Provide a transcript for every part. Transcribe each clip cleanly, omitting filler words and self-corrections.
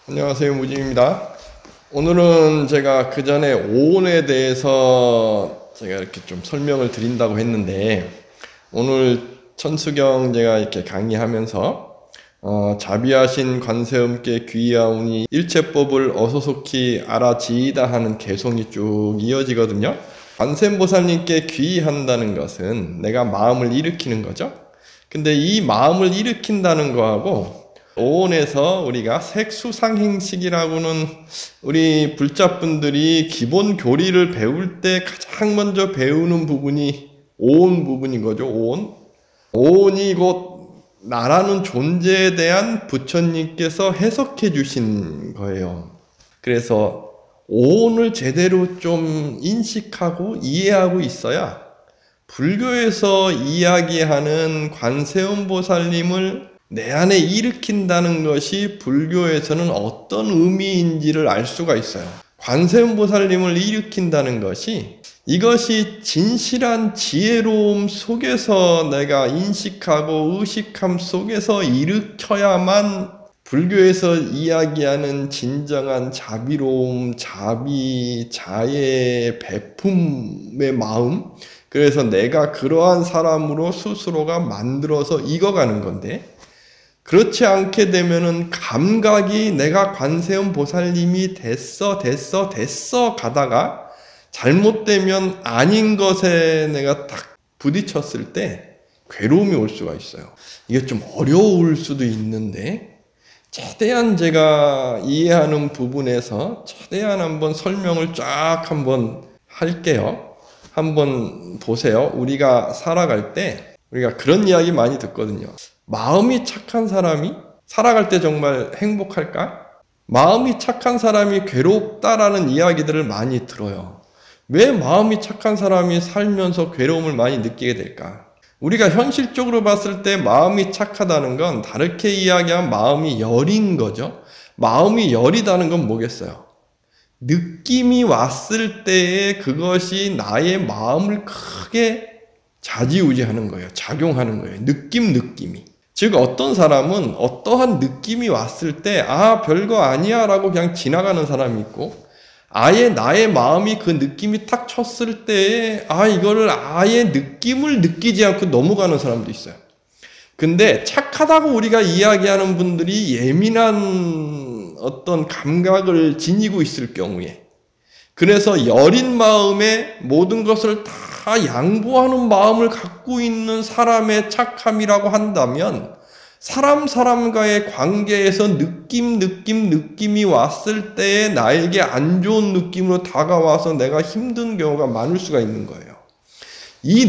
안녕하세요, 무진입니다. 오늘은 제가 그 전에 오온에 대해서 제가 이렇게 좀 설명을 드린다고 했는데, 오늘 천수경 제가 이렇게 강의하면서 자비하신 관세음께 귀하오니 일체법을 어소속히 알아지이다 하는 개송이 쭉 이어지거든요. 관세음보살님께 귀한다는 것은 내가 마음을 일으키는 거죠. 근데 이 마음을 일으킨다는 거하고 오온에서 우리가 색수상행식이라고는 우리 불자분들이 기본 교리를 배울 때 가장 먼저 배우는 부분이 오온 부분인 거죠. 오온. 오온이 곧 나라는 존재에 대한 부처님께서 해석해 주신 거예요. 그래서 오온을 제대로 좀 인식하고 이해하고 있어야 불교에서 이야기하는 관세음보살님을 내 안에 일으킨다는 것이 불교에서는 어떤 의미인지를 알 수가 있어요. 관세음보살님을 일으킨다는 것이 이것이 진실한 지혜로움 속에서 내가 인식하고 의식함 속에서 일으켜야만 불교에서 이야기하는 진정한 자비로움, 자비, 자애, 베품의 마음, 그래서 내가 그러한 사람으로 스스로가 만들어서 익어가는 건데, 그렇지 않게 되면은 감각이 내가 관세음 보살님이 됐어 가다가 잘못되면 아닌 것에 내가 딱 부딪혔을 때 괴로움이 올 수가 있어요. 이게 좀 어려울 수도 있는데 최대한 제가 이해하는 부분에서 최대한 한번 설명을 쫙 한번 할게요. 한번 보세요. 우리가 살아갈 때 우리가 그런 이야기 많이 듣거든요. 마음이 착한 사람이 살아갈 때 정말 행복할까? 마음이 착한 사람이 괴롭다라는 이야기들을 많이 들어요. 왜 마음이 착한 사람이 살면서 괴로움을 많이 느끼게 될까? 우리가 현실적으로 봤을 때 마음이 착하다는 건 다르게 이야기하면 마음이 여린 거죠. 마음이 여리다는 건 뭐겠어요? 느낌이 왔을 때에 그것이 나의 마음을 크게 좌지우지하는 거예요. 작용하는 거예요. 느낌이. 즉 어떤 사람은 어떠한 느낌이 왔을 때 별거 아니야 라고 그냥 지나가는 사람이 있고, 아예 나의 마음이 그 느낌이 탁 쳤을 때에 이거를 아예 느낌을 느끼지 않고 넘어가는 사람도 있어요. 근데 착하다고 우리가 이야기하는 분들이 예민한 어떤 감각을 지니고 있을 경우에, 그래서 여린 마음에 모든 것을 다 양보하는 마음을 갖고 있는 사람의 착함이라고 한다면, 사람과의 관계에서 느낌이 왔을 때에 나에게 안 좋은 느낌으로 다가와서 내가 힘든 경우가 많을 수가 있는 거예요. 이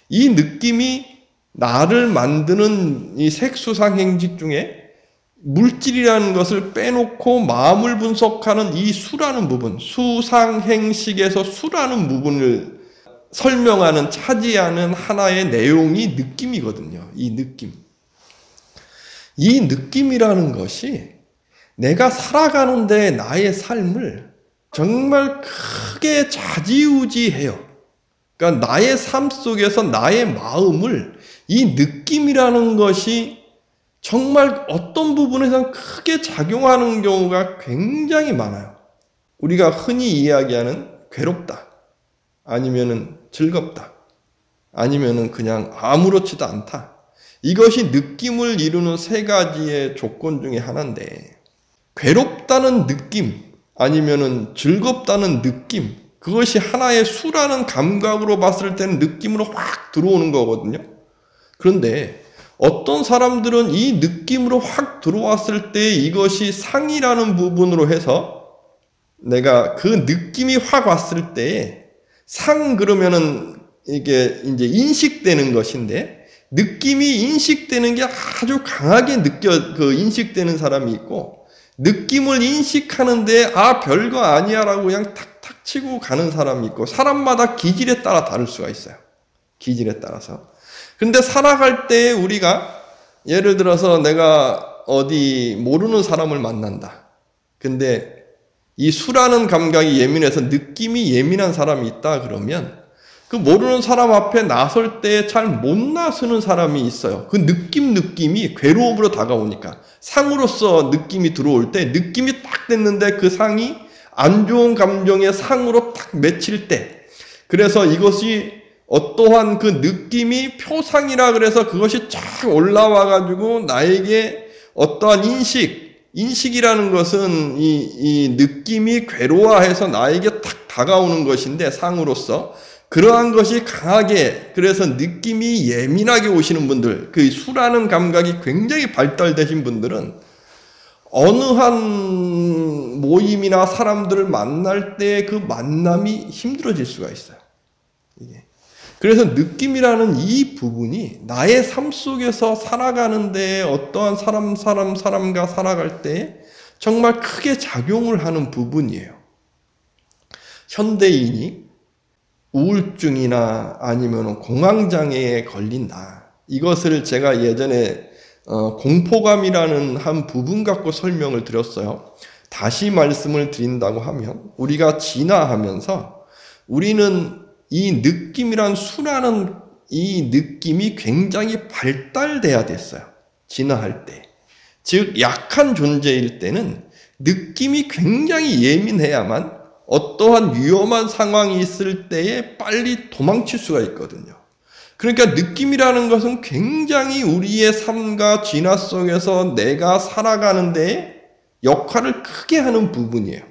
느낌이 나를 만드는 이 색수상행식 중에 물질이라는 것을 빼놓고 마음을 분석하는 이 수라는 부분, 수상행식에서 수라는 부분을 설명하는, 차지하는 하나의 내용이 느낌이거든요. 이 느낌이라는 것이 내가 살아가는데 나의 삶을 정말 크게 좌지우지해요. 그러니까 나의 삶 속에서 나의 마음을 이 느낌이라는 것이 정말 어떤 부분에서 크게 작용하는 경우가 굉장히 많아요. 우리가 흔히 이야기하는 괴롭다, 아니면은 즐겁다, 아니면은 그냥 아무렇지도 않다. 이것이 느낌을 이루는 세 가지의 조건 중에 하나인데, 괴롭다는 느낌, 아니면은 즐겁다는 느낌, 그것이 하나의 수라는 감각으로 봤을 때는 느낌으로 확 들어오는 거거든요. 그런데 어떤 사람들은 이 느낌으로 확 들어왔을 때 이것이 상이라는 부분으로 해서 내가 그 느낌이 확 왔을 때에 그러면은 이게 이제 인식되는 것인데, 느낌이 인식되는 게 아주 강하게 인식되는 사람이 있고, 느낌을 인식하는데 별거 아니야 라고 그냥 탁탁 치고 가는 사람이 있고, 사람마다 기질에 따라 다를 수가 있어요. 기질에 따라서. 근데 살아갈 때 우리가 예를 들어서 내가 어디 모르는 사람을 만난다. 근데 이 수라는 감각이 예민해서 느낌이 예민한 사람이 있다 그러면 그 모르는 사람 앞에 나설 때 잘 못 나서는 사람이 있어요. 그 느낌이 괴로움으로 다가오니까. 상으로서 느낌이 들어올 때 느낌이 딱 됐는데 그 상이 안 좋은 감정의 상으로 딱 맺힐 때, 그래서 이것이 어떠한 그 느낌이 표상이라 그래서 그것이 쫙 올라와 가지고 나에게 어떠한 인식이라는 것은 이 느낌이 괴로워해서 나에게 딱 다가오는 것인데, 상으로서 그러한 것이 강하게, 그래서 느낌이 예민하게 오시는 분들, 그 수라는 감각이 굉장히 발달되신 분들은 어느 한 모임이나 사람들을 만날 때 그 만남이 힘들어질 수가 있어요. 이게. 그래서 느낌이라는 이 부분이 나의 삶 속에서 살아가는데, 어떠한 사람과 살아갈 때 정말 크게 작용을 하는 부분이에요. 현대인이 우울증이나 아니면 공황장애에 걸린다, 이것을 제가 예전에 공포감이라는 한 부분 갖고 설명을 드렸어요. 다시 말씀을 드린다고 하면, 우리가 진화하면서 우리는 이 느낌이란 수라는 이 느낌이 굉장히 발달돼야 됐어요. 진화할 때. 즉 약한 존재일 때는 느낌이 굉장히 예민해야만 어떠한 위험한 상황이 있을 때에 빨리 도망칠 수가 있거든요. 그러니까 느낌이라는 것은 굉장히 우리의 삶과 진화 속에서 내가 살아가는 데 역할을 크게 하는 부분이에요.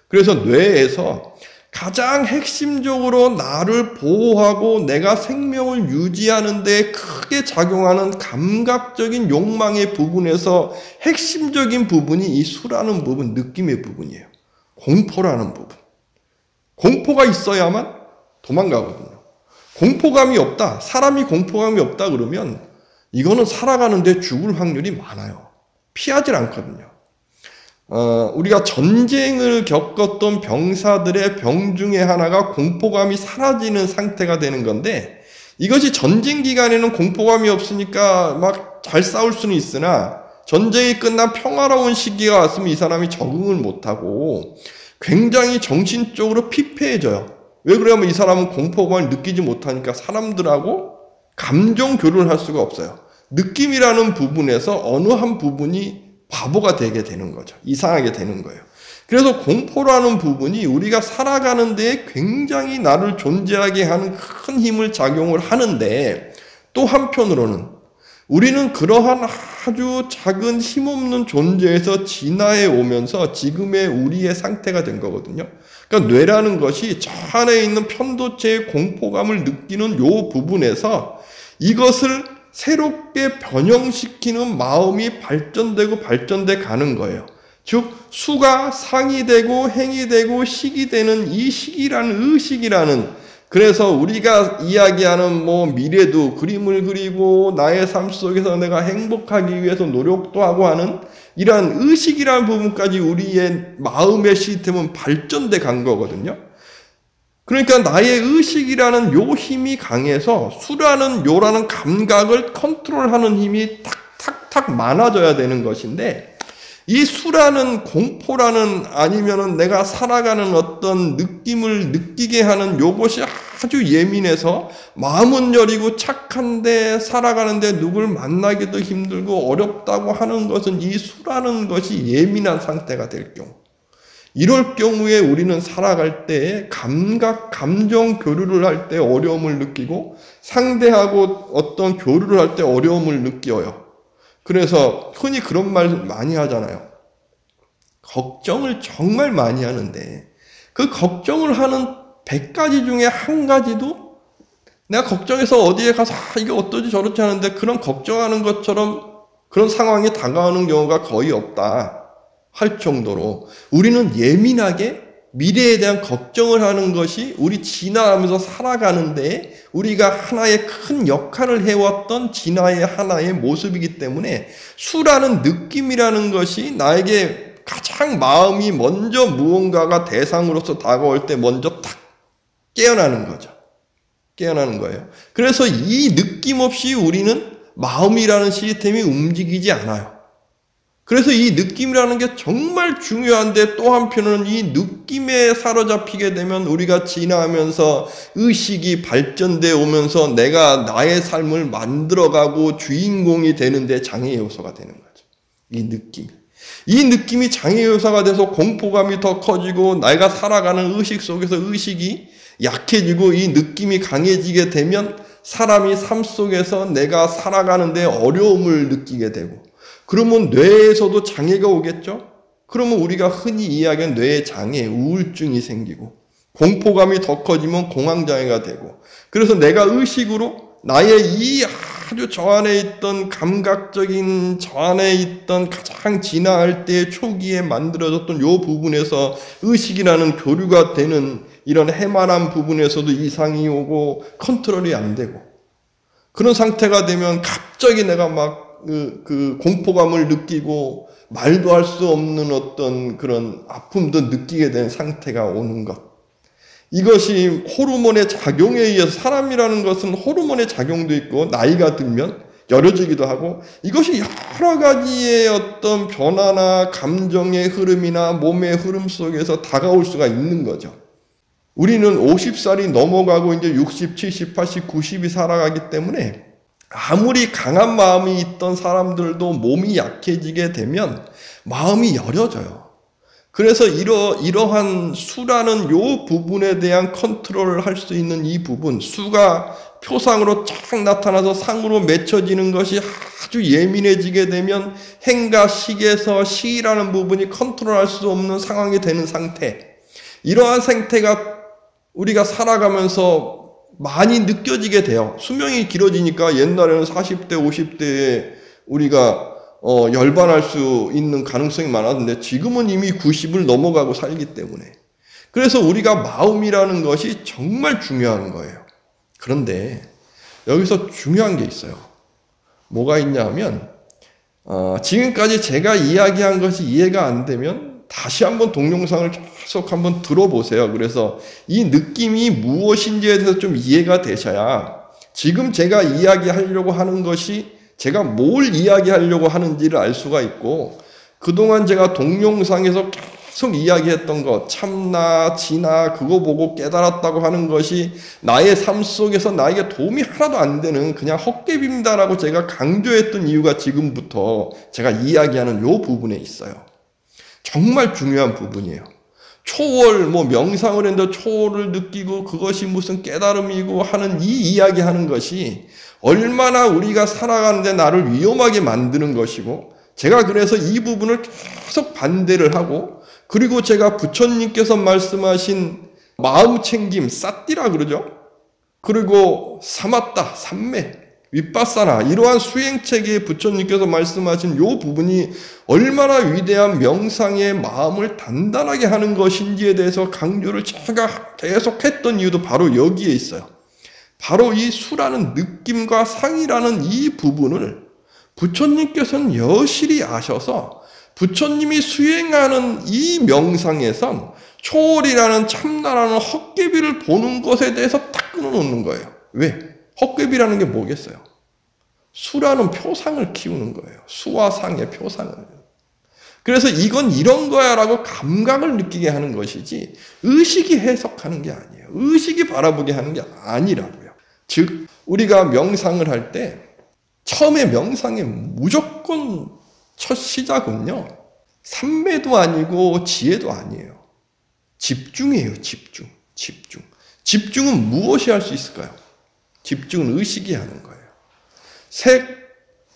그래서 뇌에서 가장 핵심적으로 나를 보호하고 내가 생명을 유지하는 데 크게 작용하는 감각적인 욕망의 부분에서 핵심적인 부분이 이 수라는 부분, 느낌의 부분이에요. 공포라는 부분. 공포가 있어야만 도망가거든요. 공포감이 없다, 사람이 공포감이 없다 그러면 이거는 살아가는데 죽을 확률이 많아요. 피하질 않거든요. 우리가 전쟁을 겪었던 병사들의 병 중에 하나가 공포감이 사라지는 상태가 되는 건데, 이것이 전쟁 기간에는 공포감이 없으니까 막 잘 싸울 수는 있으나 전쟁이 끝난 평화로운 시기가 왔으면 이 사람이 적응을 못하고 굉장히 정신적으로 피폐해져요. 왜 그러냐면 이 사람은 공포감을 느끼지 못하니까 사람들하고 감정 교류를 할 수가 없어요. 느낌이라는 부분에서 어느 한 부분이 바보가 되게 되는 거죠. 이상하게 되는 거예요. 그래서 공포라는 부분이 우리가 살아가는 데에 굉장히 나를 존재하게 하는 큰 힘을 작용을 하는데, 또 한편으로는 우리는 그러한 아주 작은 힘없는 존재에서 진화해 오면서 지금의 우리의 상태가 된 거거든요. 그러니까 뇌라는 것이 저 안에 있는 편도체의 공포감을 느끼는 요 부분에서 이것을 새롭게 변형시키는 마음이 발전돼 가는 거예요. 즉 수가 상이 되고 행이 되고 식이 되는 이 식이라는 의식이라는, 그래서 우리가 이야기하는 미래도 그림을 그리고 나의 삶 속에서 내가 행복하기 위해서 노력도 하고 하는 이러한 의식이라는 부분까지 우리의 마음의 시스템은 발전돼 간 거거든요. 그러니까 나의 의식이라는 요 힘이 강해서 수라는 요라는 감각을 컨트롤하는 힘이 탁탁탁 많아져야 되는 것인데, 이 수라는 공포라는 아니면은 내가 살아가는 어떤 느낌을 느끼게 하는 요것이 아주 예민해서 마음은 여리고 착한데 살아가는데 누굴 만나기도 힘들고 어렵다고 하는 것은 이 수라는 것이 예민한 상태가 될 경우, 이럴 경우에 우리는 살아갈 때 감정 교류를 할 때 어려움을 느끼고 상대하고 어떤 교류를 할 때 어려움을 느껴요. 그래서 흔히 그런 말 많이 하잖아요. 걱정을 정말 많이 하는데 그 걱정을 하는 100가지 중에 한 가지도 내가 걱정해서 어디에 가서 이게 어떠지 저렇지 하는데 그런 걱정하는 것처럼 그런 상황이 다가오는 경우가 거의 없다 할 정도로 우리는 예민하게 미래에 대한 걱정을 하는 것이 우리 진화하면서 살아가는데 우리가 하나의 큰 역할을 해왔던 진화의 하나의 모습이기 때문에 수라는 느낌이라는 것이 나에게 가장 마음이 먼저 무언가가 대상으로서 다가올 때 먼저 탁 깨어나는 거죠. 깨어나는 거예요. 그래서 이 느낌 없이 우리는 마음이라는 시스템이 움직이지 않아요. 그래서 이 느낌이라는 게 정말 중요한데 또 한편으로는 이 느낌에 사로잡히게 되면 우리가 지나면서 의식이 발전되어 오면서 내가 나의 삶을 만들어가고 주인공이 되는데 장애 요소가 되는 거죠. 이 느낌. 이 느낌이 장애 요소가 돼서 공포감이 더 커지고 내가 살아가는 의식 속에서 의식이 약해지고 이 느낌이 강해지게 되면 사람이 삶 속에서 내가 살아가는데 어려움을 느끼게 되고 그러면 뇌에서도 장애가 오겠죠? 그러면 우리가 흔히 이야기하는 뇌의 장애, 우울증이 생기고 공포감이 더 커지면 공황장애가 되고 그래서 내가 의식으로 나의 이 아주 저 안에 있던 감각적인 저 안에 있던 가장 진화할 때 초기에 만들어졌던 요 부분에서 의식이라는 교류가 되는 이런 해만한 부분에서도 이상이 오고 컨트롤이 안 되고 그런 상태가 되면 갑자기 내가 막 그 공포감을 느끼고 말도 할 수 없는 어떤 그런 아픔도 느끼게 된 상태가 오는 것. 이것이 호르몬의 작용에 의해서 사람이라는 것은 호르몬의 작용도 있고 나이가 들면 여려지기도 하고 이것이 여러 가지의 어떤 변화나 감정의 흐름이나 몸의 흐름 속에서 다가올 수가 있는 거죠. 우리는 50살이 넘어가고 이제 60, 70, 80, 90이 살아가기 때문에 아무리 강한 마음이 있던 사람들도 몸이 약해지게 되면 마음이 여려져요. 그래서 이러한 수라는 요 부분에 대한 컨트롤을 할 수 있는 이 부분, 수가 표상으로 쫙 나타나서 상으로 맺혀지는 것이 아주 예민해지게 되면 행과 식에서 식이라는 부분이 컨트롤할 수 없는 상황이 되는 상태. 이러한 상태가 우리가 살아가면서 많이 느껴지게 돼요. 수명이 길어지니까 옛날에는 40대, 50대에 우리가 열반할 수 있는 가능성이 많았는데 지금은 이미 90을 넘어가고 살기 때문에. 그래서 우리가 마음이라는 것이 정말 중요한 거예요. 그런데 여기서 중요한 게 있어요. 뭐가 있냐 하면 지금까지 제가 이야기한 것이 이해가 안 되면 다시 한번 동영상을 계속 한번 들어보세요. 그래서 이 느낌이 무엇인지에 대해서 좀 이해가 되셔야 지금 제가 이야기하려고 하는 것이 제가 뭘 이야기하려고 하는지를 알 수가 있고 그동안 제가 동영상에서 계속 이야기했던 것 참나, 진나 그거 보고 깨달았다고 하는 것이 나의 삶 속에서 나에게 도움이 하나도 안 되는 그냥 헛개비입니다라고 제가 강조했던 이유가 지금부터 제가 이야기하는 요 부분에 있어요. 정말 중요한 부분이에요. 초월, 명상을 했는데 초월을 느끼고 그것이 무슨 깨달음이고 하는 이 이야기하는 것이 얼마나 우리가 살아가는데 나를 위험하게 만드는 것이고 제가 그래서 이 부분을 계속 반대를 하고 그리고 제가 부처님께서 말씀하신 마음 챙김, 사띠라 그러죠. 그리고 사마타, 삼매, 윗바사나 이러한 수행체계의 부처님께서 말씀하신 이 부분이 얼마나 위대한 명상의 마음을 단단하게 하는 것인지에 대해서 강조를 제가 계속 했던 이유도 바로 여기에 있어요. 바로 이 수라는 느낌과 상이라는 이 부분을 부처님께서는 여실히 아셔서 부처님이 수행하는 이 명상에선 초월이라는 참나라는 헛개비를 보는 것에 대해서 딱 끊어놓는 거예요. 왜? 헛개비라는 게 뭐겠어요? 수라는 표상을 키우는 거예요. 수와 상의 표상을. 그래서 이건 이런 거야 라고 감각을 느끼게 하는 것이지 의식이 해석하는 게 아니에요. 의식이 바라보게 하는 게 아니라고요. 즉 우리가 명상을 할 때 처음에 명상의 무조건 첫 시작은요. 삼매도 아니고 지혜도 아니에요. 집중이에요. 집중. 집중은 무엇이 할 수 있을까요? 집중은 의식이 하는 거예요. 색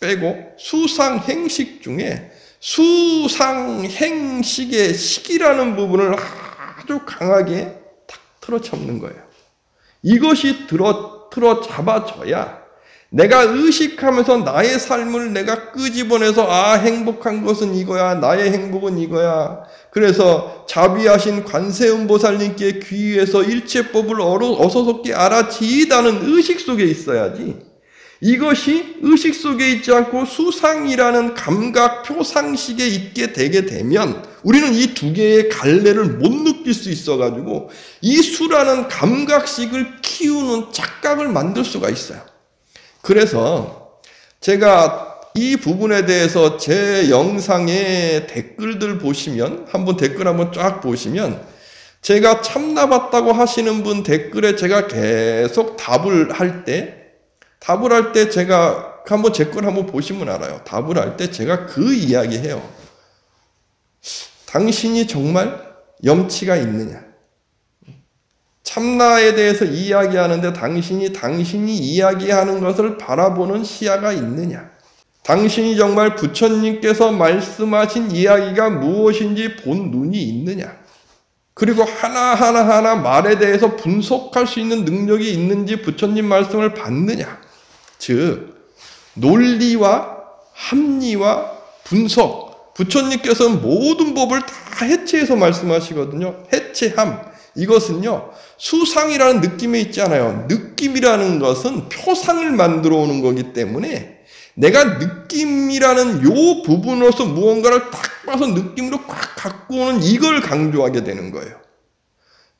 빼고 수상행식 중에 수상행식의 식이라는 부분을 아주 강하게 탁 틀어잡는 거예요. 이것이 틀어잡아져야 내가 의식하면서 나의 삶을 내가 끄집어내서 행복한 것은 이거야. 나의 행복은 이거야. 그래서 자비하신 관세음보살님께 귀에서 일체법을 어서섭게 알아지이다는 의식 속에 있어야지. 이것이 의식 속에 있지 않고 수상이라는 감각 표상식에 있게 되게 되면 우리는 이 두 개의 갈래를 못 느낄 수 있어가지고 이 수라는 감각식을 키우는 착각을 만들 수가 있어요. 그래서 제가 이 부분에 대해서 제 영상의 댓글들 보시면, 댓글 한번 쫙 보시면, 제가 참나봤다고 하시는 분 댓글에 제가 계속 답을 할 때 제가 한번 제 걸 한번 보시면 알아요. 답을 할 때 제가 그 이야기 해요. 당신이 정말 염치가 있느냐? 참나에 대해서 이야기하는데 당신이 이야기하는 것을 바라보는 시야가 있느냐? 당신이 정말 부처님께서 말씀하신 이야기가 무엇인지 본 눈이 있느냐? 그리고 하나하나 말에 대해서 분석할 수 있는 능력이 있는지 부처님 말씀을 받느냐? 즉 논리와 합리와 분석, 부처님께서는 모든 법을 다 해체해서 말씀하시거든요. 해체함, 이것은요 수상이라는 느낌에 있지 않아요. 느낌이라는 것은 표상을 만들어 오는 거기 때문에 내가 느낌이라는 요 부분으로서 무언가를 딱 봐서 느낌으로 꽉 갖고 오는 이걸 강조하게 되는 거예요.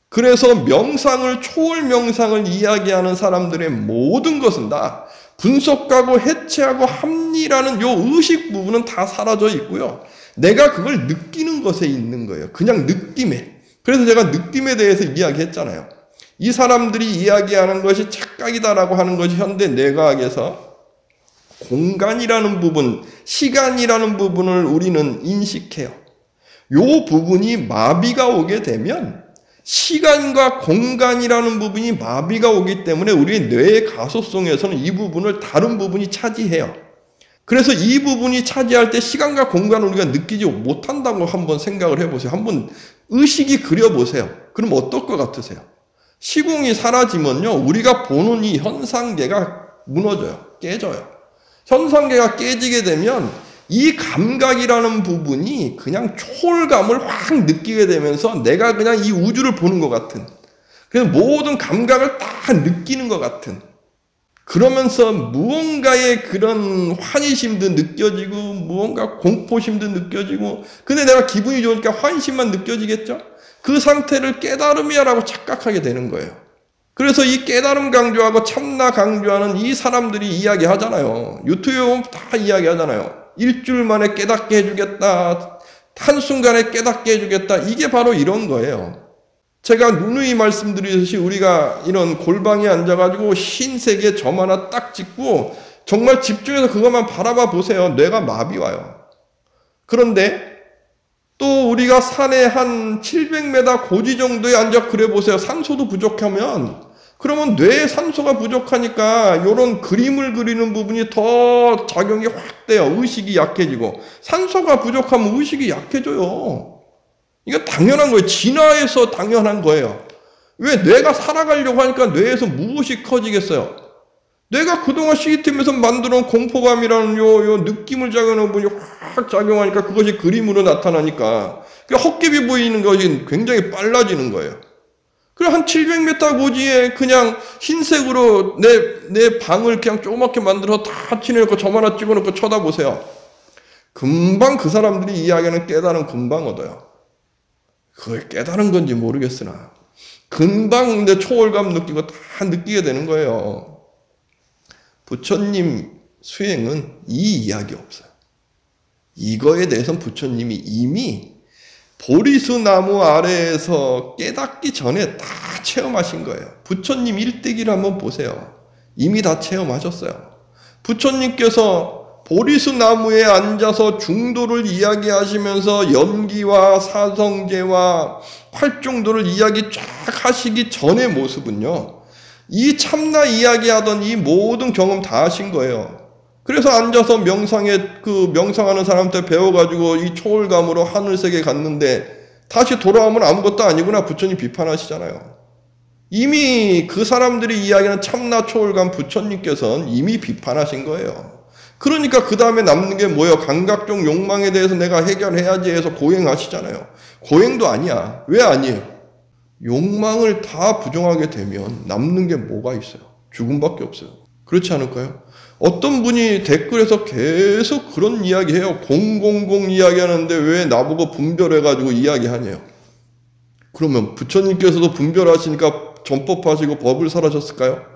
그래서 명상을, 초월 명상을 이야기하는 사람들의 모든 것은 다 분석하고 해체하고 합리라는 요 의식 부분은 다 사라져 있고요. 내가 그걸 느끼는 것에 있는 거예요. 그냥 느낌에. 그래서 제가 느낌에 대해서 이야기했잖아요. 이 사람들이 이야기하는 것이 착각이다라고 하는 것이 현대 뇌과학에서 공간이라는 부분, 시간이라는 부분을 우리는 인식해요. 요 부분이 마비가 오게 되면 시간과 공간이라는 부분이 마비가 오기 때문에 우리 뇌의 가소성에서는 이 부분을 다른 부분이 차지해요. 그래서 이 부분이 차지할 때 시간과 공간을 우리가 느끼지 못한다고 한번 생각을 해보세요. 한번 의식이 그려보세요. 그럼 어떨 것 같으세요? 시공이 사라지면요, 우리가 보는 이 현상계가 무너져요. 깨져요. 현상계가 깨지게 되면 이 감각이라는 부분이 그냥 초월감을 확 느끼게 되면서 내가 그냥 이 우주를 보는 것 같은, 그래서 모든 감각을 다 느끼는 것 같은, 그러면서 무언가의 그런 환희심도 느껴지고 무언가 공포심도 느껴지고, 근데 내가 기분이 좋으니까 환심만 느껴지겠죠? 그 상태를 깨달음이야라고 착각하게 되는 거예요. 그래서 이 깨달음 강조하고 참나 강조하는 이 사람들이 이야기하잖아요. 유튜브에 보면 다 이야기하잖아요. 일주일 만에 깨닫게 해주겠다, 한순간에 깨닫게 해주겠다. 이게 바로 이런 거예요. 제가 누누이 말씀드리듯이 우리가 이런 골방에 앉아가지고 흰색에 점 하나 딱 찍고 정말 집중해서 그것만 바라봐 보세요. 뇌가 마비 와요. 그런데 또 우리가 산에 한 700m 고지 정도에 앉아 그래 보세요. 산소도 부족하면, 그러면 뇌에 산소가 부족하니까 이런 그림을 그리는 부분이 더 작용이 확 돼요. 의식이 약해지고. 산소가 부족하면 의식이 약해져요. 이거 당연한 거예요. 진화에서 당연한 거예요. 왜? 뇌가 살아가려고 하니까 뇌에서 무엇이 커지겠어요? 뇌가 그동안 시스템에서 만들어놓은 공포감이라는 요 느낌을 작용하는 부분이 확 작용하니까 그것이 그림으로 나타나니까 헛개비 보이는 것이 굉장히 빨라지는 거예요. 그리고 한 700m 고지에 그냥 흰색으로 내 방을 그냥 조그맣게 만들어서 다 칠해놓고 점 하나 찍어놓고 쳐다보세요. 금방 그 사람들이 이야기하는 깨달음 금방 얻어요. 그걸 깨달은 건지 모르겠으나 금방 내 초월감 느끼고 다 느끼게 되는 거예요. 부처님 수행은 이 이야기 없어요. 이거에 대해서는 부처님이 이미 보리수 나무 아래에서 깨닫기 전에 다 체험하신 거예요. 부처님 일대기를 한번 보세요. 이미 다 체험하셨어요. 부처님께서 보리수 나무에 앉아서 중도를 이야기하시면서 연기와 사성제와 활종도를 이야기 쫙 하시기 전의 모습은요, 이 참나 이야기하던 이 모든 경험 다 하신 거예요. 그래서 앉아서 명상하는 사람한테 배워가지고 이 초월감으로 하늘세계 갔는데 다시 돌아오면 아무것도 아니구나 부처님 비판하시잖아요. 이미 그 사람들이 이야기하는 참나 초월감 부처님께서는 이미 비판하신 거예요. 그러니까 그 다음에 남는 게 뭐예요? 감각적 욕망에 대해서 내가 해결해야지 해서 고행하시잖아요. 고행도 아니야. 왜 아니에요? 욕망을 다 부정하게 되면 남는 게 뭐가 있어요? 죽음밖에 없어요. 그렇지 않을까요? 어떤 분이 댓글에서 계속 그런 이야기해요. 000 이야기하는데 왜 나보고 분별해가지고 이야기하냐요. 그러면 부처님께서도 분별하시니까 전법하시고 법을 설하셨을까요?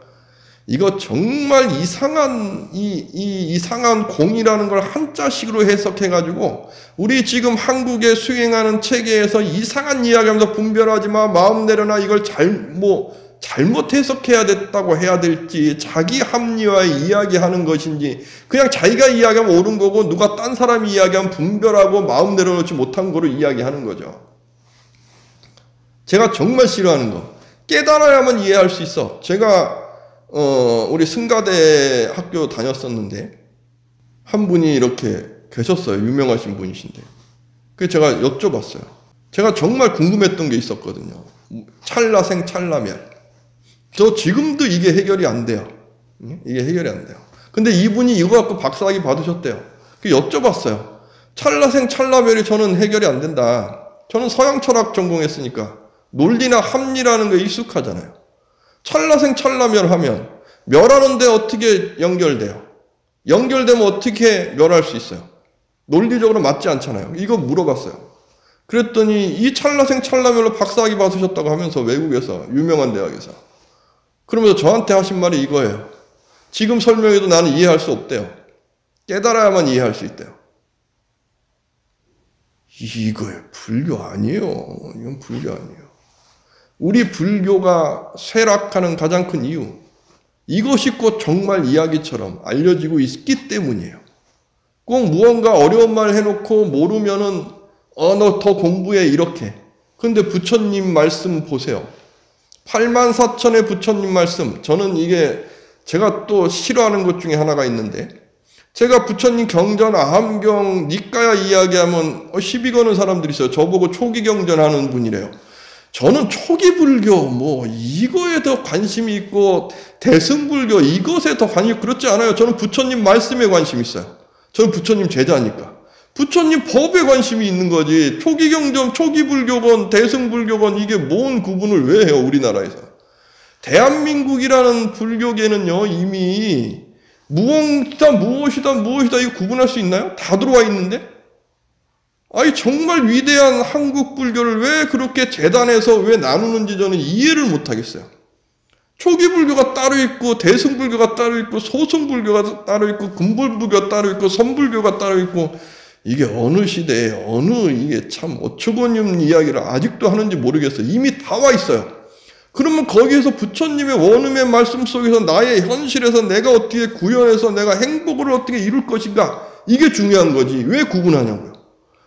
이거 정말 이상한 이상한 공이라는 걸 한자식으로 해석해가지고 우리 지금 한국에 수행하는 체계에서 이상한 이야기하면서 분별하지 마, 마음 내려놔, 이걸 잘못 해석해야 됐다고 해야 될지, 자기 합리화에 이야기하는 것인지, 그냥 자기가 이야기하면 옳은 거고 누가 딴 사람이 이야기하면 분별하고 마음 내려놓지 못한 거로 이야기하는 거죠. 제가 정말 싫어하는 거, 깨달아야만 이해할 수 있어. 제가 우리 승가대 학교 다녔었는데 한 분이 이렇게 계셨어요. 유명하신 분이신데. 그래서 제가 여쭤봤어요. 제가 정말 궁금했던 게 있었거든요. 찰나생 찰나멸. 저 지금도 이게 해결이 안 돼요. 이게 해결이 안 돼요. 근데 이분이 이거 갖고 박사학위 받으셨대요. 그 여쭤봤어요. 찰나생 찰나멸이 저는 해결이 안 된다. 저는 서양 철학 전공했으니까 논리나 합리라는 게 익숙하잖아요. 찰나생 찰나멸 하면 멸하는데 어떻게 연결돼요? 연결되면 어떻게 멸할 수 있어요? 논리적으로 맞지 않잖아요. 이거 물어봤어요. 그랬더니 이 찰나생 찰나멸로 박사학위 받으셨다고 하면서 외국에서 유명한 대학에서 그러면서 저한테 하신 말이 이거예요. 지금 설명해도 나는 이해할 수 없대요. 깨달아야만 이해할 수 있대요. 이거예요. 불교 아니에요. 이건 불교 아니에요. 우리 불교가 쇠락하는 가장 큰 이유, 이것이 곧 정말 이야기처럼 알려지고 있기 때문이에요. 꼭 무언가 어려운 말 해놓고 모르면은 너 더 공부해 이렇게. 근데 부처님 말씀 보세요. 84,000의 부처님 말씀. 저는 이게 제가 또 싫어하는 것 중에 하나가 있는데, 제가 부처님 경전, 아함경, 니까야 이야기하면 시비 거는 사람들이 있어요. 저보고 초기 경전하는 분이래요. 저는 초기 불교 이거에 더 관심이 있고 대승불교 이것에 더 관심이, 그렇지 않아요. 저는 부처님 말씀에 관심이 있어요. 저는 부처님 제자니까. 부처님 법에 관심이 있는 거지. 초기 경전, 초기 불교건 대승불교건 이게 뭔 구분을 왜 해요, 우리나라에서. 대한민국이라는 불교계는요, 이미 무엇이다 이거 구분할 수 있나요? 다 들어와 있는데? 아니 정말 위대한 한국 불교를 왜 그렇게 재단해서 왜 나누는지 저는 이해를 못하겠어요. 초기 불교가 따로 있고 대승불교가 따로 있고 소승불교가 따로 있고 근본불교가 따로 있고 선불교가 따로 있고, 이게 어느 시대에 이게 참 어처구니없는 이야기를 아직도 하는지 모르겠어요. 이미 다 와 있어요. 그러면 거기에서 부처님의 원음의 말씀 속에서 나의 현실에서 내가 어떻게 구현해서 내가 행복을 어떻게 이룰 것인가, 이게 중요한 거지. 왜 구분하냐고요.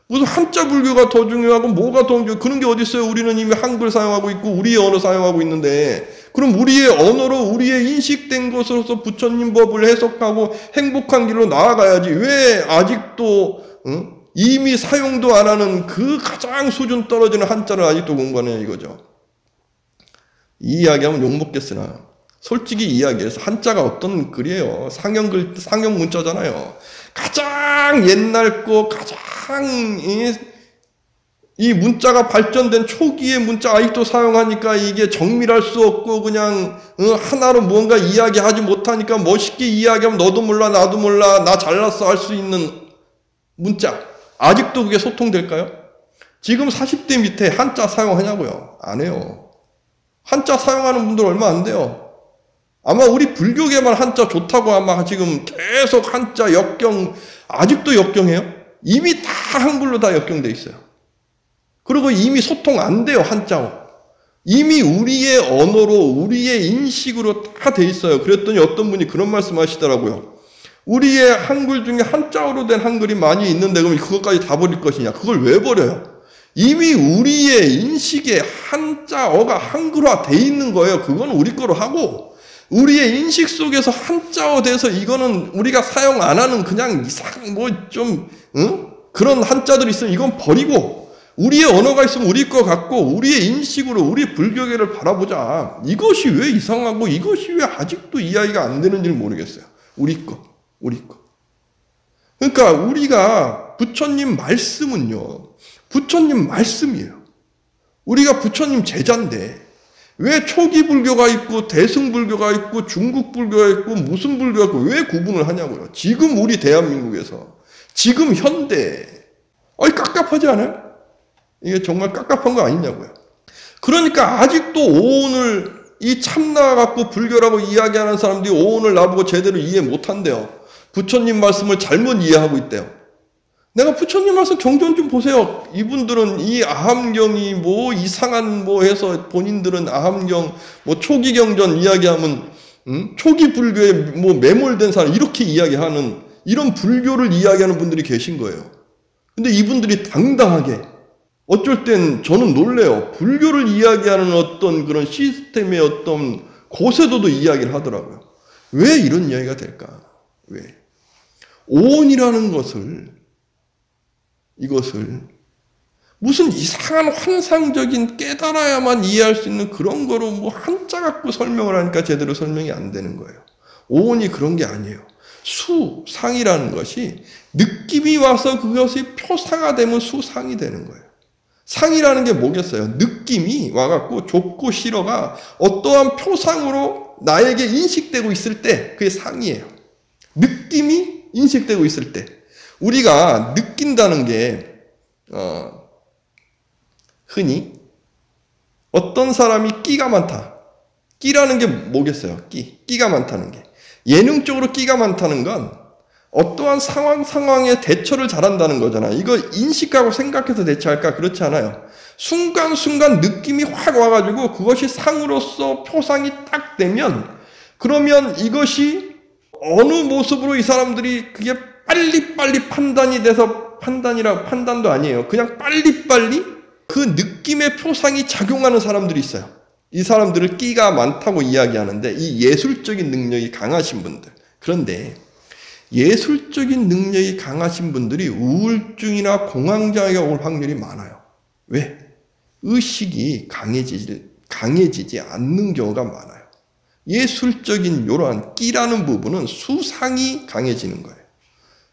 무슨 한자 불교가 더 중요하고 뭐가 더 중요하고 그런 게 어디 있어요. 우리는 이미 한글 사용하고 있고 우리의 언어 사용하고 있는데, 그럼 우리의 언어로 우리의 인식된 것으로서 부처님 법을 해석하고 행복한 길로 나아가야지. 왜 아직도 이미 사용도 안 하는 그 가장 수준 떨어지는 한자를 아직도 공부하냐 이거죠. 이 이야기하면 욕먹겠으나 솔직히 이야기해서 한자가 어떤 글이에요. 상형 문자잖아요. 가장 옛날 거, 가장 이 문자가 발전된 초기의 문자 아직도 사용하니까 이게 정밀할 수 없고 그냥 하나로 무언가 이야기하지 못하니까 멋있게 이야기하면 너도 몰라 나도 몰라 나 잘났어 할 수 있는 문자, 아직도 그게 소통될까요? 지금 40대 밑에 한자 사용하냐고요? 안 해요. 한자 사용하는 분들 얼마 안 돼요. 아마 우리 불교계만 한자 좋다고 아마 지금 계속 한자 역경, 아직도 역경해요? 이미 다 한글로 다 역경돼 있어요. 그리고 이미 소통 안 돼요, 한자로. 이미 우리의 언어로, 우리의 인식으로 다 돼 있어요. 그랬더니 어떤 분이 그런 말씀 하시더라고요. 우리의 한글 중에 한자어로 된 한글이 많이 있는데 그럼 그것까지 다 버릴 것이냐? 그걸 왜 버려요? 이미 우리의 인식에 한자어가 한글화 돼 있는 거예요. 그건 우리 거로 하고, 우리의 인식 속에서 한자어 돼서 이거는 우리가 사용 안 하는 그냥 그런 한자들이 있으면 이건 버리고, 우리의 언어가 있으면 우리 거 갖고 우리의 인식으로 우리 불교계를 바라보자. 이것이 왜 이상하고 이것이 왜 아직도 이해가 안 되는지를 모르겠어요. 우리 거. 그러니까 우리가 부처님 말씀은요, 부처님 말씀이에요. 우리가 부처님 제자인데 왜 초기 불교가 있고 대승불교가 있고 중국 불교가 있고 무슨 불교가 있고 왜 구분을 하냐고요. 지금 우리 대한민국에서 지금 현대 깝깝하지 않아요? 이게 정말 깝깝한 거 아니냐고요. 그러니까 아직도 오온을 이 참나 갖고 불교라고 이야기하는 사람들이 오온을 나보고 제대로 이해 못한대요. 부처님 말씀을 잘못 이해하고 있대요. 내가 부처님 말씀 경전 좀 보세요. 이분들은 이 아함경이 뭐 이상한 뭐 해서 본인들은 아함경 뭐 초기 경전 이야기하면 초기 불교에 뭐 매몰된 사람 이렇게 이야기하는 이런 불교를 이야기하는 분들이 계신 거예요. 근데 이분들이 당당하게 어쩔 땐 저는 놀래요. 불교를 이야기하는 어떤 그런 시스템의 어떤 고세도도 이야기를 하더라고요. 왜 이런 이야기가 될까? 왜? 오온이라는 이것을 무슨 이상한 환상적인 깨달아야만 이해할 수 있는 그런 거로 뭐 한자 갖고 설명을 하니까 제대로 설명이 안 되는 거예요. 오온이 그런 게 아니에요. 수상이라는 것이 느낌이 와서 그것이 표상화되면 수상이 되는 거예요. 상이라는 게 뭐겠어요? 느낌이 와갖고 좋고 싫어가 어떠한 표상으로 나에게 인식되고 있을 때 그게 상이에요. 느낌이 인식되고 있을 때 우리가 느낀다는 게 흔히 어떤 사람이 끼가 많다. 끼라는 게 뭐겠어요? 끼가 많다는 게. 예능적으로 끼가 많다는 건 어떠한 상황에 대처를 잘한다는 거잖아요. 이거 인식하고 생각해서 대처할까? 그렇지 않아요. 순간순간 느낌이 확 와가지고 그것이 상으로서 표상이 딱 되면 그러면 이것이 어느 모습으로 이 사람들이 그게 빨리빨리 판단이 돼서 판단도 아니에요. 그냥 빨리빨리 그 느낌의 표상이 작용하는 사람들이 있어요. 이 사람들을 끼가 많다고 이야기하는데 이 예술적인 능력이 강하신 분들. 그런데 예술적인 능력이 강하신 분들이 우울증이나 공황장애가 올 확률이 많아요. 왜? 의식이 강해지지 않는 경우가 많아요. 예술적인 이러한 끼라는 부분은 수상이 강해지는 거예요.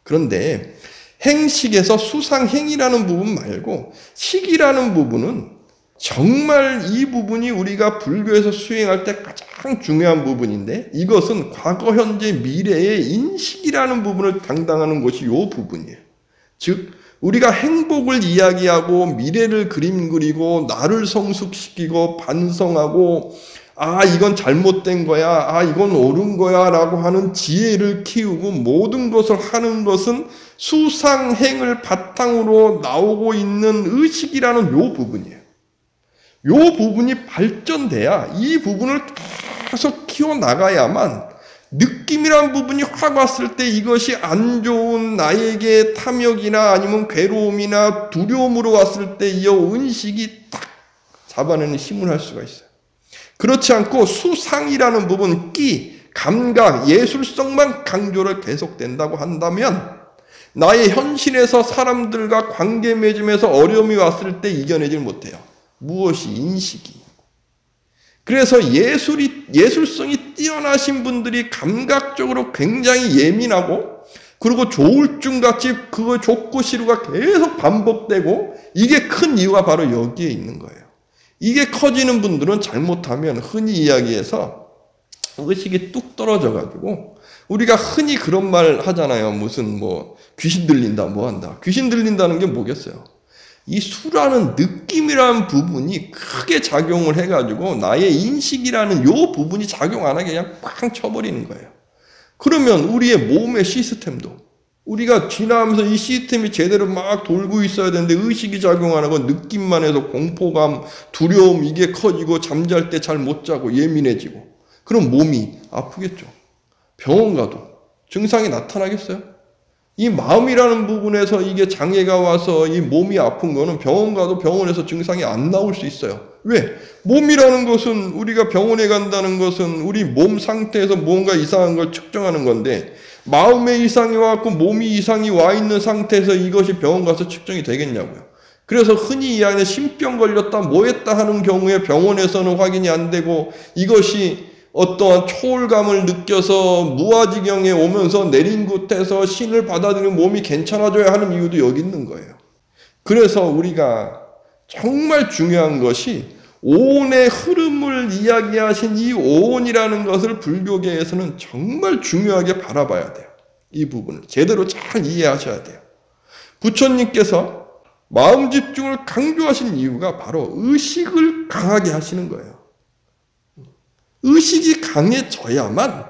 그런데 행식에서 수상행이라는 부분 말고 식이라는 부분은 정말 이 부분이 우리가 불교에서 수행할 때 가장 중요한 부분인데 이것은 과거, 현재, 미래의 인식이라는 부분을 담당하는 것이 이 부분이에요. 즉 우리가 행복을 이야기하고 미래를 그림 그리고 나를 성숙시키고 반성하고 이건 잘못된 거야, 이건 옳은 거야 라고 하는 지혜를 키우고 모든 것을 하는 것은 수상행을 바탕으로 나오고 있는 의식이라는 요 부분이에요. 요 부분이 발전돼야 이 부분을 계속 키워나가야만 느낌이란 부분이 확 왔을 때 이것이 안 좋은 나에게 탐욕이나 아니면 괴로움이나 두려움으로 왔을 때 이 의식이 딱 잡아내는 힘을 할 수가 있어요. 그렇지 않고 수상이라는 부분, 끼, 감각, 예술성만 강조를 계속된다고 한다면 나의 현실에서 사람들과 관계 맺음에서 어려움이 왔을 때 이겨내질 못해요. 무엇이? 인식이. 그래서 예술성이 뛰어나신 분들이 감각적으로 굉장히 예민하고 그리고 조울증같이 그거 좋고 싫고가 계속 반복되고 이게 큰 이유가 바로 여기에 있는 거예요. 이게 커지는 분들은 잘못하면 흔히 이야기해서 의식이 뚝 떨어져가지고 우리가 흔히 그런 말 하잖아요. 무슨 뭐 귀신 들린다 뭐 한다. 귀신 들린다는 게 뭐겠어요? 이 수라는 느낌이라는 부분이 크게 작용을 해가지고 나의 인식이라는 요 부분이 작용 안 하게 그냥 꽉 쳐버리는 거예요. 그러면 우리의 몸의 시스템도 우리가 지나면서 이 시스템이 제대로 막 돌고 있어야 되는데 의식이 작용 안 하고 느낌만 해서 공포감, 두려움 이게 커지고 잠잘 때 잘 못 자고 예민해지고 그럼 몸이 아프겠죠. 병원 가도 증상이 나타나겠어요? 이 마음이라는 부분에서 이게 장애가 와서 이 몸이 아픈 거는 병원 가도 병원에서 증상이 안 나올 수 있어요. 왜? 몸이라는 것은 우리가 병원에 간다는 것은 우리 몸 상태에서 뭔가 이상한 걸 측정하는 건데 마음의 이상이 와갖고 몸이 이상이 와 있는 상태에서 이것이 병원 가서 측정이 되겠냐고요. 그래서 흔히 이야기하는 심병 걸렸다 뭐 했다 하는 경우에 병원에서는 확인이 안 되고 이것이 어떠한 초월감을 느껴서 무아지경에 오면서 내린 곳에서 신을 받아들이는 몸이 괜찮아져야 하는 이유도 여기 있는 거예요. 그래서 우리가 정말 중요한 것이 오온의 흐름을 이야기하신 이 오온이라는 것을 불교계에서는 정말 중요하게 바라봐야 돼요. 이 부분을 제대로 잘 이해하셔야 돼요. 부처님께서 마음 집중을 강조하신 이유가 바로 의식을 강하게 하시는 거예요. 의식이 강해져야만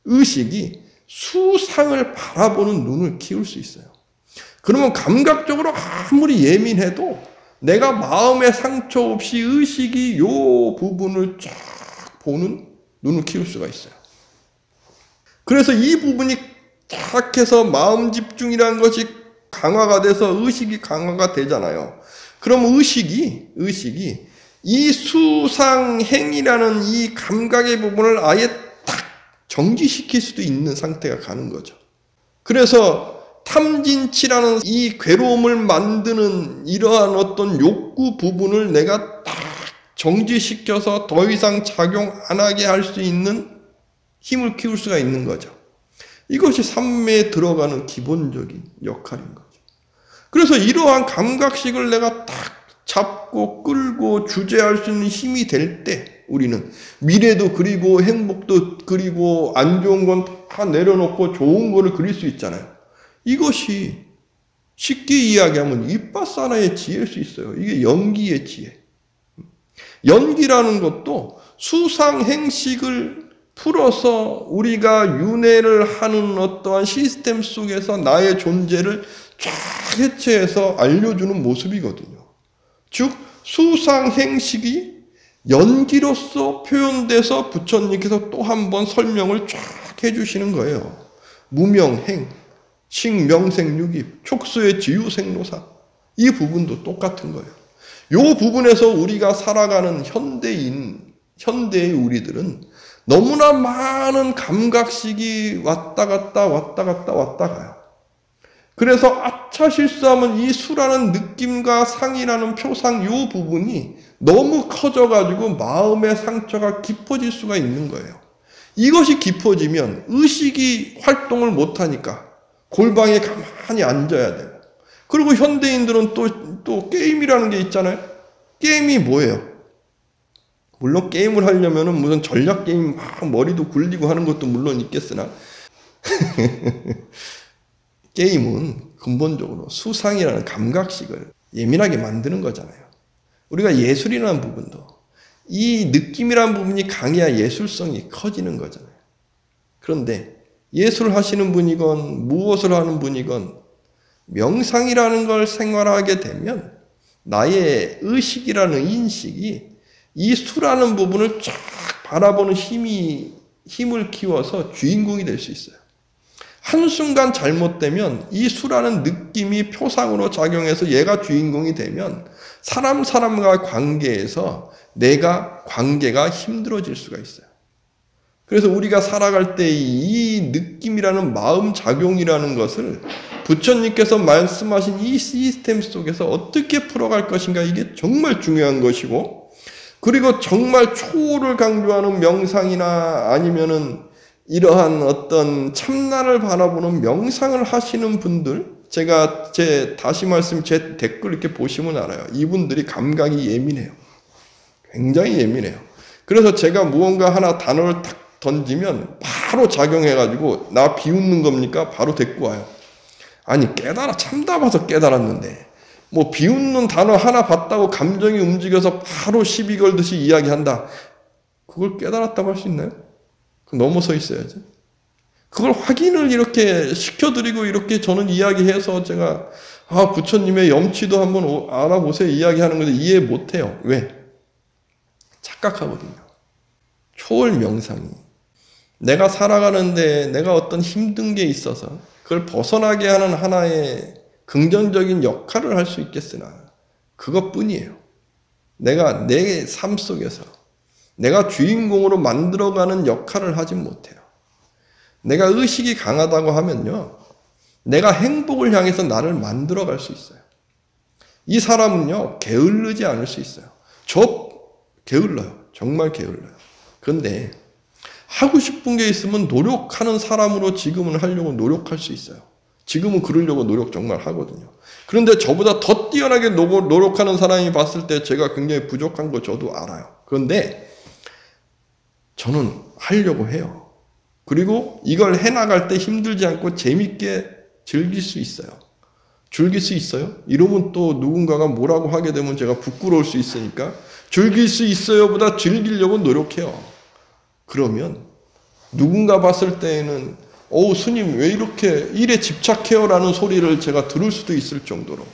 의식이 수상을 바라보는 눈을 키울 수 있어요. 그러면 감각적으로 아무리 예민해도 내가 마음의 상처 없이 의식이 요 부분을 쫙 보는 눈을 키울 수가 있어요. 그래서 이 부분이 딱 해서 마음 집중이라는 것이 강화가 돼서 의식이 강화가 되잖아요. 그럼 의식이 이 수상행이라는 이 감각의 부분을 아예 딱 정지시킬 수도 있는 상태가 가는 거죠. 그래서 탐진치라는 이 괴로움을 만드는 이러한 어떤 욕구 부분을 내가 딱 정지시켜서 더 이상 작용 안 하게 할 수 있는 힘을 키울 수가 있는 거죠. 이것이 삶에 들어가는 기본적인 역할인 거죠. 그래서 이러한 감각식을 내가 딱 잡고 끌고 주재할 수 있는 힘이 될 때 우리는 미래도 그리고 행복도 그리고 안 좋은 건 다 내려놓고 좋은 거를 그릴 수 있잖아요. 이것이 쉽게 이야기하면 윗바사나의 지혜일 수 있어요. 이게 연기의 지혜. 연기라는 것도 수상행식을 풀어서 우리가 윤회를 하는 어떠한 시스템 속에서 나의 존재를 쫙 해체해서 알려주는 모습이거든요. 즉 수상행식이 연기로서 표현돼서 부처님께서 또 한 번 설명을 쫙 해주시는 거예요. 무명행, 칭명생유깁, 촉수의 지유생로사, 이 부분도 똑같은 거예요. 이 부분에서 우리가 살아가는 현대의 우리들은 너무나 많은 감각식이 왔다 갔다 가요. 그래서 아차 실수하면 이 수라는 느낌과 상이라는 표상 이 부분이 너무 커져가지고 마음의 상처가 깊어질 수가 있는 거예요. 이것이 깊어지면 의식이 활동을 못하니까 골방에 가만히 앉아야 되고, 그리고 현대인들은 또 게임이라는 게 있잖아요. 게임이 뭐예요? 물론 게임을 하려면은 무슨 전략 게임 막 머리도 굴리고 하는 것도 물론 있겠으나 게임은 근본적으로 수상이라는 감각식을 예민하게 만드는 거잖아요. 우리가 예술이라는 부분도 이 느낌이라는 부분이 강해야 예술성이 커지는 거잖아요. 그런데 예술을 하시는 분이건 무엇을 하는 분이건 명상이라는 걸 생활하게 되면 나의 의식이라는 인식이 이 수라는 부분을 쫙 바라보는 힘을 키워서 주인공이 될 수 있어요. 한순간 잘못되면 이 수라는 느낌이 표상으로 작용해서 얘가 주인공이 되면 사람과 관계에서 내가 관계가 힘들어질 수가 있어요. 그래서 우리가 살아갈 때 이 느낌이라는 마음 작용이라는 것을 부처님께서 말씀하신 이 시스템 속에서 어떻게 풀어갈 것인가, 이게 정말 중요한 것이고, 그리고 정말 초를 강조하는 명상이나 아니면은 이러한 어떤 참나를 바라보는 명상을 하시는 분들, 제가 다시 말씀 제 댓글 이렇게 보시면 알아요. 이분들이 감각이 예민해요. 굉장히 예민해요. 그래서 제가 무언가 하나 단어를 탁 던지면 바로 작용해가지고 나 비웃는 겁니까? 바로 데리고 와요. 아니 참다봐서 깨달았는데 뭐 비웃는 단어 하나 봤다고 감정이 움직여서 바로 시비 걸듯이 이야기한다. 그걸 깨달았다고 할 수 있나요? 넘어서 있어야지. 그걸 확인을 이렇게 시켜드리고 이렇게 저는 이야기해서 제가 부처님의 염치도 한번 알아보세요 이야기하는 건데 이해 못해요. 왜? 착각하거든요. 초월 명상이 내가 살아가는데 내가 어떤 힘든 게 있어서 그걸 벗어나게 하는 하나의 긍정적인 역할을 할 수 있겠으나 그것뿐이에요. 내가 내 삶 속에서 내가 주인공으로 만들어가는 역할을 하진 못해요. 내가 의식이 강하다고 하면요, 내가 행복을 향해서 나를 만들어갈 수 있어요. 이 사람은요 게을르지 않을 수 있어요. 저 게을러요. 정말 게을러요. 그런데 하고 싶은 게 있으면 노력하는 사람으로 지금은 하려고 노력할 수 있어요. 지금은 그러려고 노력 정말 하거든요. 그런데 저보다 더 뛰어나게 노력하는 사람이 봤을 때 제가 굉장히 부족한 거 저도 알아요. 그런데 저는 하려고 해요. 그리고 이걸 해나갈 때 힘들지 않고 재밌게 즐길 수 있어요. 즐길 수 있어요? 이러면 또 누군가가 뭐라고 하게 되면 제가 부끄러울 수 있으니까 즐길 수 있어요 보다 즐기려고 노력해요. 그러면 누군가 봤을 때에는 스님 왜 이렇게 일에 집착해요라는 소리를 제가 들을 수도 있을 정도로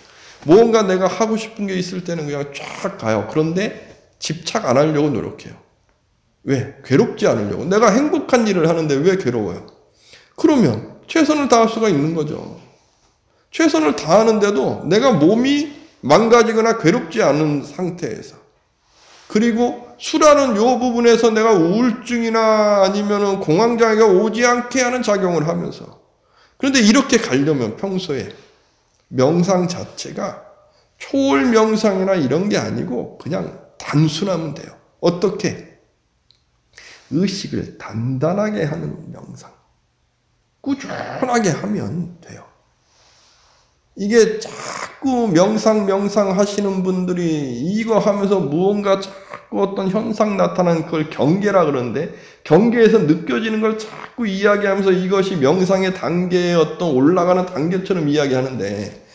뭔가 내가 하고 싶은 게 있을 때는 그냥 쫙 가요. 그런데 집착 안 하려고 노력해요. 왜? 괴롭지 않으려고. 내가 행복한 일을 하는데 왜 괴로워요? 그러면 최선을 다할 수가 있는 거죠. 최선을 다하는데도 내가 몸이 망가지거나 괴롭지 않은 상태에서, 그리고 수라는 요 부분에서 내가 우울증이나 아니면은 공황장애가 오지 않게 하는 작용을 하면서, 그런데 이렇게 가려면 평소에 명상 자체가 초월 명상이나 이런 게 아니고 그냥 단순하면 돼요. 어떻게? 의식을 단단하게 하는 명상. 꾸준하게 하면 돼요. 이게 자꾸 명상 하시는 분들이 이거 하면서 무언가 자꾸 어떤 현상 나타나는 그걸 경계라 그러는데, 경계에서 느껴지는 걸 자꾸 이야기하면서 이것이 명상의 단계의 어떤 올라가는 단계처럼 이야기하는데,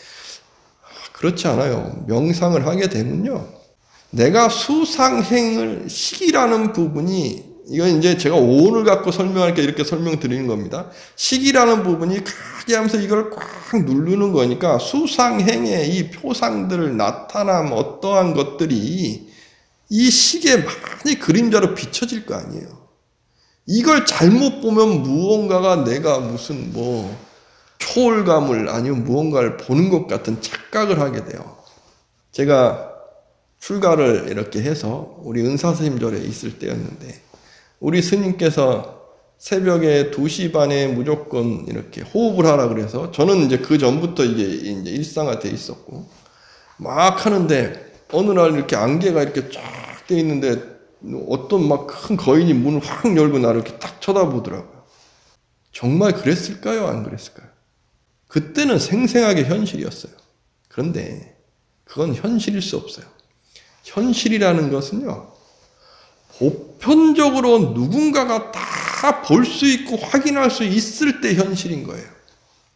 그렇지 않아요. 명상을 하게 되면요, 내가 수상행을 식이라는 부분이, 이건 이제 제가 오온을 갖고 설명할 게 이렇게 설명드리는 겁니다. 식이라는 부분이 가게 하면서 이걸 꽉 누르는 거니까 수상행의 이 표상들, 나타남, 어떠한 것들이 이 식에 많이 그림자로 비춰질 거 아니에요. 이걸 잘못 보면 무언가가 내가 무슨 초월감을 아니면 무언가를 보는 것 같은 착각을 하게 돼요. 제가 출가를 이렇게 해서 우리 은사스님절에 있을 때였는데, 우리 스님께서 새벽에 2시 반에 무조건 이렇게 호흡을 하라 그래서, 저는 이제 그 전부터 이제 일상화돼 있었고, 막 하는데, 어느 날 이렇게 안개가 이렇게 쫙 돼 있는데, 어떤 막 큰 거인이 문을 확 열고 나를 이렇게 딱 쳐다보더라고요. 정말 그랬을까요? 안 그랬을까요? 그때는 생생하게 현실이었어요. 그런데 그건 현실일 수 없어요. 현실이라는 것은요, 보편적으로 누군가가 다 볼 수 있고 확인할 수 있을 때 현실인 거예요.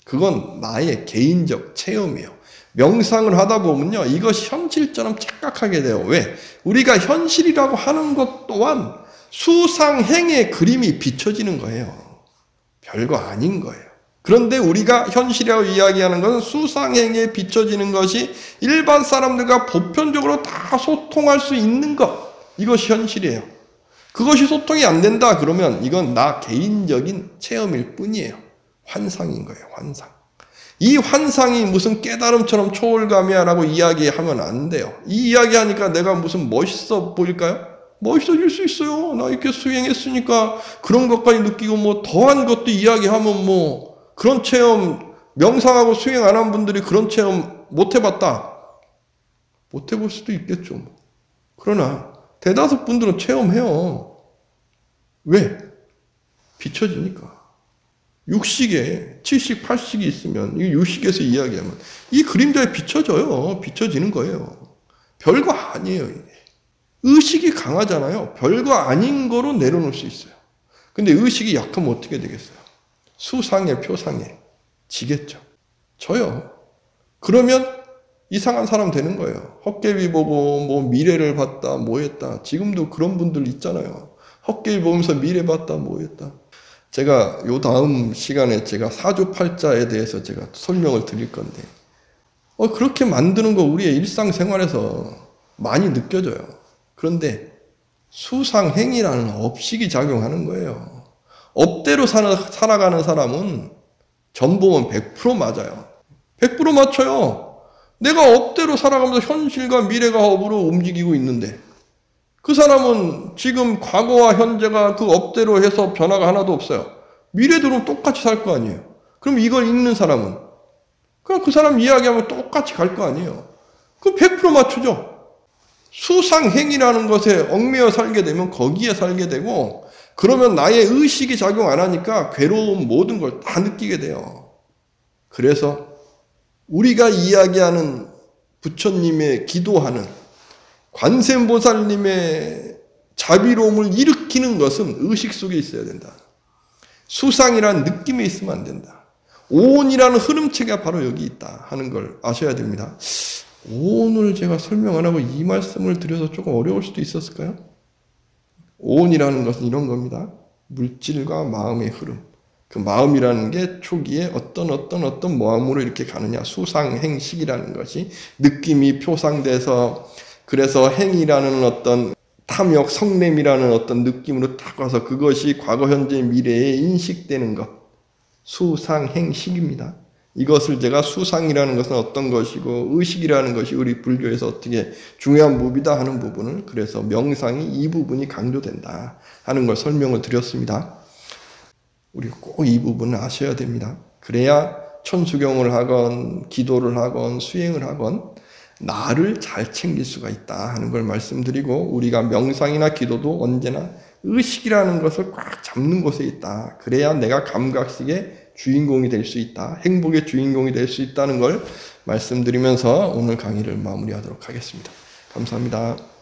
그건 나의 개인적 체험이에요. 명상을 하다 보면요, 이것이 현실처럼 착각하게 돼요. 왜? 우리가 현실이라고 하는 것 또한 수상행의 그림이 비춰지는 거예요. 별거 아닌 거예요. 그런데 우리가 현실이라고 이야기하는 것은 수상행에 비춰지는 것이 일반 사람들과 보편적으로 다 소통할 수 있는 것, 이것이 현실이에요. 그것이 소통이 안 된다 그러면 이건 나 개인적인 체험일 뿐이에요. 환상인 거예요. 환상. 이 환상이 무슨 깨달음처럼 초월감이야 라고 이야기하면 안 돼요. 이 이야기하니까 내가 무슨 멋있어 보일까요? 멋있어질 수 있어요. 나 이렇게 수행했으니까 그런 것까지 느끼고 더한 것도 이야기하면 그런 체험, 명상하고 수행 안 한 분들이 그런 체험 못 해봤다. 못 해볼 수도 있겠죠. 그러나 대다수 분들은 체험해요. 왜? 비춰지니까. 육식에 7식, 8식이 있으면 이 육식에서 이야기하면 이 그림자에 비춰져요. 비춰지는 거예요. 별거 아니에요. 이게. 의식이 강하잖아요. 별거 아닌 거로 내려놓을 수 있어요. 근데 의식이 약하면 어떻게 되겠어요? 수상에 표상에 지겠죠. 져요. 그러면 이상한 사람 되는 거예요. 헛개비 보고 미래를 봤다 했다. 지금도 그런 분들 있잖아요. 헛개비 보면서 미래 봤다 했다. 제가 요 다음 시간에 제가 사주팔자에 대해서 제가 설명을 드릴 건데, 그렇게 만드는 거 우리의 일상생활에서 많이 느껴져요. 그런데 수상행이라는 업식이 작용하는 거예요. 업대로 살아가는 사람은 전보면 100% 맞아요. 100% 맞춰요. 내가 업대로 살아가면서 현실과 미래가 업으로 움직이고 있는데, 그 사람은 지금 과거와 현재가 그 업대로 해서 변화가 하나도 없어요. 미래대로 똑같이 살 거 아니에요. 그럼 이걸 읽는 사람은 그냥 그 사람 이야기하면 똑같이 갈 거 아니에요. 그럼 100% 맞추죠. 수상행이라는 것에 얽매여 살게 되면 거기에 살게 되고, 그러면 나의 의식이 작용 안 하니까 괴로운 모든 걸 다 느끼게 돼요. 그래서 우리가 이야기하는 부처님의 기도하는 관세음보살님의 자비로움을 일으키는 것은 의식 속에 있어야 된다. 수상이라는 느낌에 있으면 안 된다. 오온이라는 흐름체가 바로 여기 있다 하는 걸 아셔야 됩니다. 오온을 제가 설명 안 하고 이 말씀을 드려서 조금 어려울 수도 있었을까요? 오온이라는 것은 이런 겁니다. 물질과 마음의 흐름. 그 마음이라는 게 초기에 어떤 마음으로 이렇게 가느냐. 수상행식이라는 것이 느낌이 표상돼서 그래서 행이라는 어떤 탐욕, 성냄이라는 어떤 느낌으로 딱 와서 그것이 과거, 현재, 미래에 인식되는 것. 수상행식입니다. 이것을 제가 수상이라는 것은 어떤 것이고 의식이라는 것이 우리 불교에서 어떻게 중요한 부분이다 하는 부분을 그래서 명상이 이 부분이 강조된다 하는 걸 설명을 드렸습니다. 우리 꼭 이 부분을 아셔야 됩니다. 그래야 천수경을 하건 기도를 하건 수행을 하건 나를 잘 챙길 수가 있다 하는 걸 말씀드리고 우리가 명상이나 기도도 언제나 의식이라는 것을 꽉 잡는 곳에 있다. 그래야 내가 감각식의 주인공이 될 수 있다. 행복의 주인공이 될 수 있다는 걸 말씀드리면서 오늘 강의를 마무리하도록 하겠습니다. 감사합니다.